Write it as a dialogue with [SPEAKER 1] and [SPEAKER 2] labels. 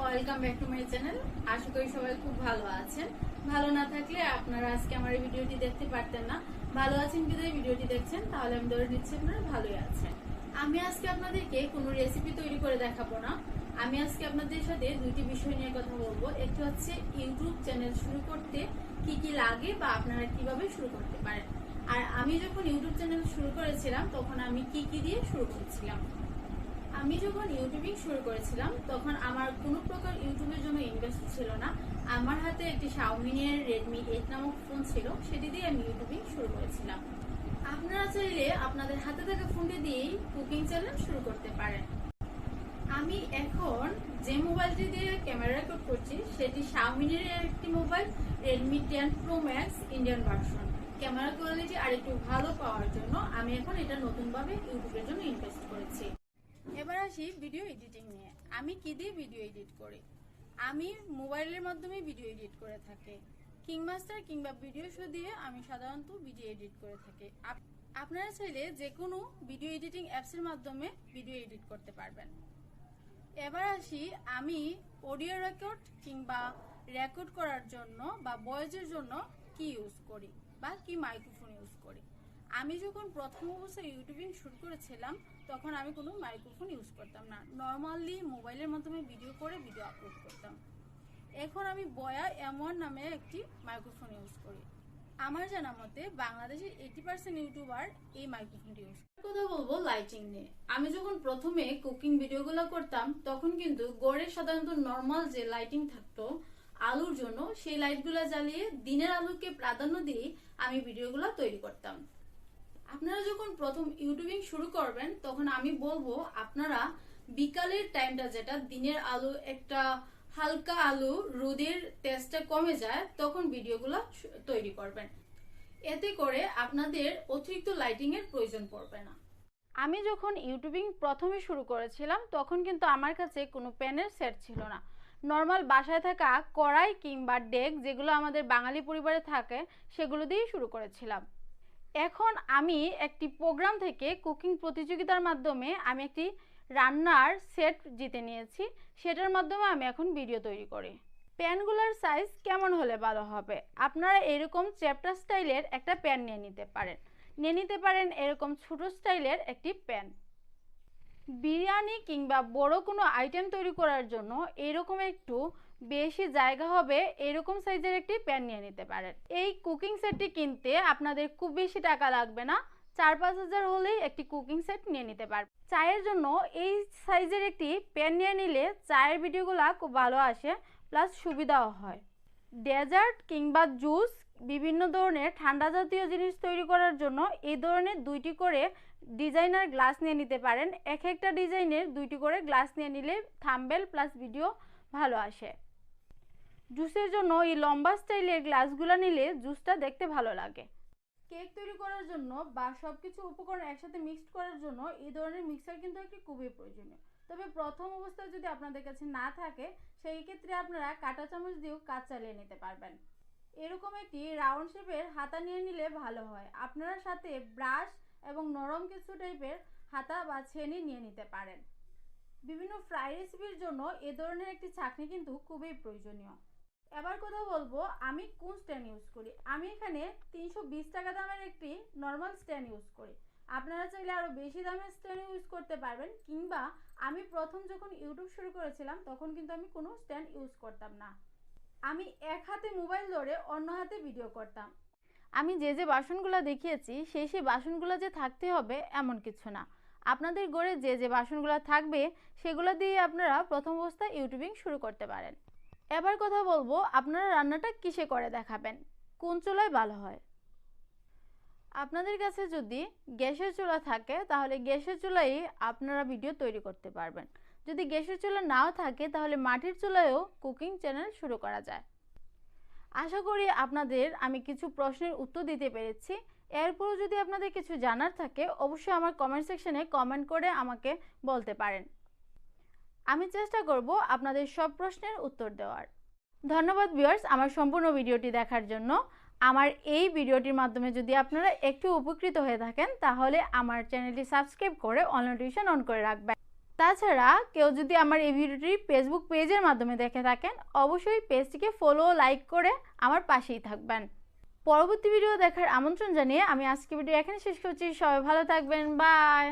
[SPEAKER 1] Welcome back to my channel. আশা করি সবাই খুব ভালো আছেন। ভালো না থাকলে আপনারা আজকে আমার এই ভিডিওটি দেখতে পারতেন না। ভালো আছেন বিধায় ভিডিওটি দেখছেন, তাহলে আমি ধরে নিচ্ছি আপনারা ভালোই আছেন। আমি আজকে আপনাদেরকে কোনো রেসিপি তৈরি করে দেখাবো না। আমি আজকে আপনাদের সাথে দুইটি বিষয় নিয়ে কথা বলবো। একটি হচ্ছে ইউটিউব চ্যানেল শুরু করতে কি কি লাগে বা আপনারা কিভাবে শুরু করতে পারেন, আর আমি যখন ইউটিউব চ্যানেল শুরু করেছিলাম তখন আমি কি কি দিয়ে শুরু করেছিলাম। আমি যখন ইউটিউবিং শুরু করেছিলাম তখন আমার কোনো প্রকার ইউটিউবের জন্য ইনভেস্ট ছিল না। আমার হাতে একটি শাওমিনের রেডমি 8 নামক ফোন ছিল, সেটি দিয়ে আমি ইউটিউবিং শুরু করেছিলাম। আপনারা চাইলে আপনাদের হাতে থাকা ফোনটি দিয়েই কুকিং চ্যানেল শুরু করতে পারেন। আমি এখন যে মোবাইলটি দিয়ে ক্যামেরা রেকর্ড করছি সেটি শাওমিনের একটি mobile, Redmi 10 pro max Indian version. Camera quality আর একটু ভালো পাওয়ার জন্য আমি এখন এটা নতুনভাবে ইউটিউবের জন্য ইনভেস্ট করেছি। এবার আসি ভিডিও এডিটিং নিয়ে। আমি কি দিয়ে ভিডিও এডিট করি? আমি মোবাইলের মাধ্যমে ভিডিও এডিট করে থাকি। কিংমাস্টার কিংবা ভিডিও শো দিয়ে আমি সাধারণত ভিডিও এডিট করে থাকি। আপনারা চাইলে যে কোনো ভিডিও এডিটিং অ্যাপসের মাধ্যমে ভিডিও এডিট করতে পারবেন। এবার আসি আমি অডিও রেকর্ড কিংবা রেকর্ড করার জন্য বা ভয়েসের জন্য কি ইউজ করি বা কি মাইক্রোফোন ইউজ করি। আমি যখন প্রথম অবস্থায় ইউটিউবিং শুরু করেছিলাম তখন আমি কোনো মাইক্রোফোন ইউজ করতাম না, নর্মালি মোবাইলের মাধ্যমে ভিডিও করে ভিডিও আপলোড করতাম। এখন আমি বয়া এমন নামে একটি মাইক্রোফোন ইউজ করি। আমার জানা মতে বাংলাদেশের 80% ইউটিউবার এই মাইক্রোফোনটি ইউজ করে। কথা বলবো লাইটিং নিয়ে। আমি যখন প্রথমে কুকিং ভিডিওগুলো করতাম তখন কিন্তু গড়ে সাধারণত নর্মাল যে লাইটিং থাকতো আলোর জন্য, সেই লাইটগুলো জ্বালিয়ে দিনের আলোকে প্রাধান্য দিয়ে আমি ভিডিওগুলো তৈরি করতাম। আপনারা যখন প্রথম ইউটিউবিং শুরু করবেন তখন আমি বলবো আপনারা বিকালের টাইমটা, যেটা দিনের আলো একটা হালকা আলো, রোদের তেজটা কমে যায়, তখন ভিডিওগুলো তৈরি করবেন। এতে করে আপনাদের অতিরিক্ত লাইটিং এর প্রয়োজন পড়বে না। আমি যখন ইউটিউবিং প্রথমে শুরু করেছিলাম তখন কিন্তু আমার কাছে কোনো প্যানের সেট ছিল না। নর্মাল বাসায় থাকা কড়াই কিংবা ডেক, যেগুলো আমাদের বাঙালি পরিবারে থাকে, সেগুলো দিয়েই শুরু করেছিলাম। এখন আমি একটি প্রোগ্রাম থেকে কুকিং প্রতিযোগিতার মাধ্যমে আমি একটি রান্নার সেট জিতে নিয়েছি। সেটার মাধ্যমে আমি এখন ভিডিও তৈরি করি। প্যানগুলোর সাইজ কেমন হলে ভালো হবে? আপনারা এরকম চ্যাপ্টার স্টাইলের একটা প্যান নিয়ে নিতে পারেন এরকম ছোট স্টাইলের একটি প্যান। বিরিয়ানি কিংবা বড় কোনো আইটেম তৈরি করার জন্য এরকম একটু বেশি জায়গা হবে এরকম সাইজের একটি প্যান নিয়ে নিতে পারেন। এই কুকিং সেটটি কিনতে আপনাদের খুব বেশি টাকা লাগবে না, 4-5 হাজার হলেই একটি কুকিং সেট নিয়ে নিতে পারবেন। চায়ের জন্য এই সাইজের একটি প্যান নিয়ে নিলে চায়ের ভিডিওগুলো খুব ভালো আসে, প্লাস সুবিধাও হয়। ডেজার্ট কিংবা জুস, বিভিন্ন ধরনের ঠান্ডা জাতীয় জিনিস তৈরি করার জন্য এই ধরনের 2টি করে ডিজাইনার গ্লাস নিয়ে নিতে পারেন। এক একটা ডিজাইনের 2টি করে গ্লাস নিয়ে নিলে থাম্বনেল প্লাস ভিডিও ভালো আসে। জুসের জন্য এই লম্বা স্টাইলের গ্লাসগুলো নিলে জুসটা দেখতে ভালো লাগে। কেক তৈরি করার জন্য বা সবকিছু উপকরণ একসাথে মিক্সড করার জন্য এই ধরনের মিক্সার কিন্তু একটি খুবই প্রয়োজনীয়। তবে প্রথম অবস্থায় যদি আপনাদের কাছে না থাকে সেই ক্ষেত্রে আপনারা কাঁটা চামচ দিয়েও কাজ চালিয়ে নিতে পারবেন। এরকম একটি রাউন্ড শেপের হাতা নিয়ে নিলে ভালো হয়। আপনারা সাথে ব্রাশ এবং নরম কিছু টাইপের হাতা বা ছেনি নিয়ে নিতে পারেন। বিভিন্ন ফ্রাই রেসিপির জন্য এ ধরনের একটি ছাঁকনি কিন্তু খুবই প্রয়োজনীয়। এবার কথা বলবো আমি কোন স্ট্যান্ড ইউজ করি। আমি এখানে 320 টাকা দামের একটি নর্মাল স্ট্যান্ড ইউজ করি। আপনারা চাইলে আরো বেশি দামের স্ট্যান্ড ইউজ করতে পারবেন, কিংবা আমি প্রথম যখন ইউটিউব শুরু করেছিলাম তখন কিন্তু আমি কোনো স্ট্যান্ড ইউজ করতাম না। আমি এক হাতে মোবাইল ধরে অন্য হাতে ভিডিও করতাম। আমি যে বাসনগুলো দেখিয়েছি সেই বাসনগুলো যে থাকতে হবে এমন কিছু না। আপনাদের ঘরে যে বাসনগুলো থাকবে সেগুলো দিয়ে আপনারা প্রথম অবস্থায় ইউটিউবিং শুরু করতে পারেন। এবার কথা বলবো আপনারা রান্নাটা কিসে করে দেখাবেন, কোন চুলায় ভালো হয়। আপনাদের কাছে যদি গ্যাসের চুলা থাকে তাহলে গ্যাসের চুলায় আপনারা ভিডিও তৈরি করতে পারবেন। যদি গ্যাসের চুলা নাও থাকে তাহলে মাটির চুলায়ও কুকিং চ্যানেল শুরু করা যায়। আশা করি আপনাদের আমি কিছু প্রশ্নের উত্তর দিতে পেরেছি। এরপরও যদি আপনাদের কিছু জানার থাকে অবশ্যই আমার কমেন্ট সেকশনে কমেন্ট করে আমাকে বলতে পারেন। আমি চেষ্টা করব আপনাদের সব প্রশ্নের উত্তর দেওয়ার। ধন্যবাদ ভিউয়ার্স আমার সম্পূর্ণ ভিডিওটি দেখার জন্য। আমার এই ভিডিওটির মাধ্যমে যদি আপনারা একটু উপকৃত হয়ে থাকেন তাহলে আমার চ্যানেলটি সাবস্ক্রাইব করে অল নোটিফিকেশন অন করে রাখবেন। তাছাড়া কেউ যদি আমার এই ভিডিওটি ফেসবুক পেজের মাধ্যমে দেখে থাকেন, অবশ্যই পেজটিকে ফলো লাইক করে আমার পাশেই থাকবেন। পরবর্তী ভিডিও দেখার আমন্ত্রণ জানিয়ে আমি আজকে ভিডিও এখানে শেষ করছি। সবাই ভালো থাকবেন, বাই।